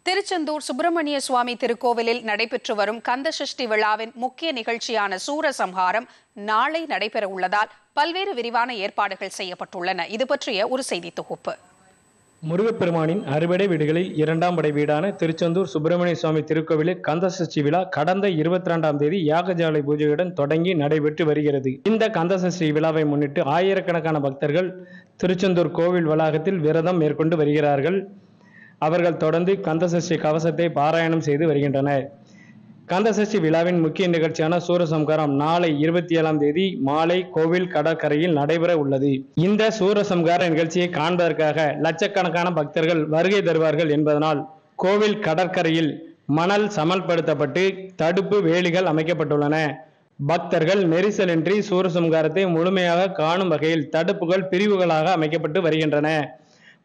திருச்செந்தூர் சுப்பிரமணிய சுவாமி திருக்கோவிலில் நடைபெற்று வரும் கந்தசஷ்டி விழாவின் முக்கிய நிகழ்ச்சியான சூரசம்ஹாரம் நாளை நடைபெற உள்ளதால் பல்வேறு விரிவான ஏற்பாடுகள் செய்யப்பட்டுள்ளன. இது பற்றிய ஒரு செய்தி தொகுப்பு. முருகப்பெருமானின் அறுபடை வீடுகளில் இரண்டாம் படை வீடான திருச்செந்தூர் சுப்பிரமணிய சுவாமி திருக்கோவிலில் கந்தசஷ்டி விழா கடந்த 22ஆம் தேதி யாகஜாலை பூஜையுடன் தொடங்கி நடைபெற்று வருகிறது. இந்த கந்தசஷ்டி விழாவை முன்னிட்டு ஆயிரக்கணக்கான பக்தர்கள் திருச்செந்தூர் கோவில் வளாகத்தில் விரதம் மேற்கொண்டு வருகிறார்கள். அவர்கள் தொடர்ந்து கந்தசஷ்டி கவசத்தை பாராயணம் செய்து வருகின்றனர். கந்தசஷ்டி விழாவின் முக்கிய நிகழ்ச்சியான சூரசம்ஹாரம் நாளை 27ஆம் தேதி மாலை கோவில் கடற்கரையில் நடைபெற உள்ளது. இந்த சூரசம்ஹார நிகழ்ச்சியை காண்பதற்காக லட்சக்கணக்கான பக்தர்கள் வருகை தருவார்கள் என்பதனால் கோவில் கடற்கரையில் மணல் சமல்படுத்தப்பட்டு தடுப்பு வேலிகள் அமைக்கப்பட்டுள்ளன. பக்தர்கள் நெரிசலின்றி சூரசம்ஹாரத்தை முழுமையாக காணும் வகையில் தடுப்புகள் பிரிவுகளாக அமைக்கப்பட்டு வருகின்றன.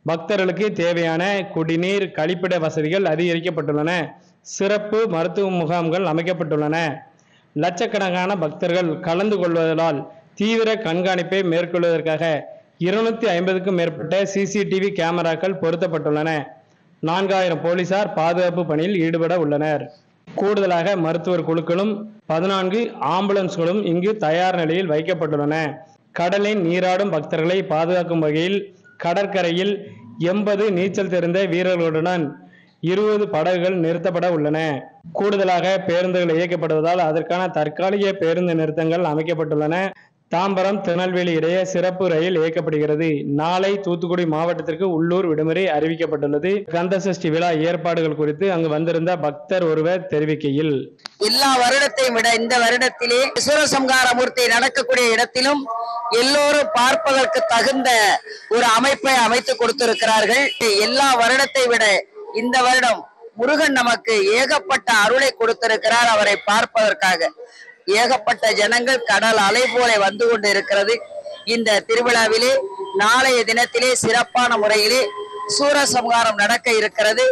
பக்தர்களுக்கு தேவையான குடிநீர், கழிப்பிட வசதிகள் அதிகரிக்கப்பட்டுள்ளன. சிறப்பு மருத்துவ முகாம்கள் அமைக்கப்பட்டுள்ளன. லட்சக்கணக்கான பக்தர்கள் கலந்து கொள்வதால் தீவிர கண்காணிப்பை மேற்கொள்வதற்காக 250க்கும் மேற்பட்ட சிசிடிவி கேமராக்கள் பொருத்தப்பட்டுள்ளன. 4000 போலீசார் பாதுகாப்பு பணியில் ஈடுபட உள்ளனர். கூடுதலாக மருத்துவர் குழுக்களும் 14 ஆம்புலன்ஸ்களும் இங்கு தயார் நிலையில் வைக்கப்பட்டுள்ளன. கடலில் நீராடும் பக்தர்களை பாதுகாக்கும் வகையில் கடற்கரையில் 80 நீச்சல் தெரிந்த வீரர்களுடன் 20 படகுகள் நிறுத்தப்பட உள்ளன. கூடுதலாக பேருந்துகள் இயக்கப்படுவதால் அதற்கான தற்காலிக பேருந்து நிறுத்தங்கள் அமைக்கப்பட்டுள்ளன. தாம்பரம் திருநெல்வேலி இடையே சிறப்பு ரயில் இயக்கப்படுகிறது. நாளை தூத்துக்குடி மாவட்டத்திற்கு உள்ளூர் விடுமுறை அறிவிக்கப்பட்டுள்ளது. கந்தசஷ்டி விழா ஏற்பாடுகள் குறித்து அங்கு வந்திருந்த பக்தர் ஒருவர் தெரிவிக்கையில், எல்லா வருடத்தையும் விட இந்த வருடத்திலே சூரசம்ஹார மூர்த்தி நடக்கக்கூடிய இடத்திலும் எல்லோரும் பார்ப்பதற்கு தகுந்த ஒரு அமைப்பை அமைத்து கொடுத்திருக்கிறார்கள். எல்லா வருடத்தை விட இந்த வருடம் முருகன் நமக்கு ஏகப்பட்ட அருளை கொடுத்திருக்கிறார். அவரை பார்ப்பதற்காக ஏகப்பட்ட ஜனங்கள் கடல் அலை போல வந்து கொண்டு இருக்கிறது. இந்த திருவிழாவிலே நாளைய தினத்திலே சிறப்பான முறையிலே சூரசம்ஹாரம் நடக்க இருக்கிறது.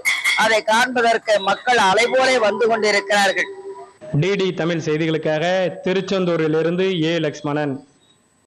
அதை காண்பதற்கு மக்கள் அலை போல வந்து கொண்டிருக்கிறார்கள். டிடி தமிழ் செய்திகளுக்காக திருச்செந்தூரிலிருந்து ஏ. லக்ஷ்மணன்.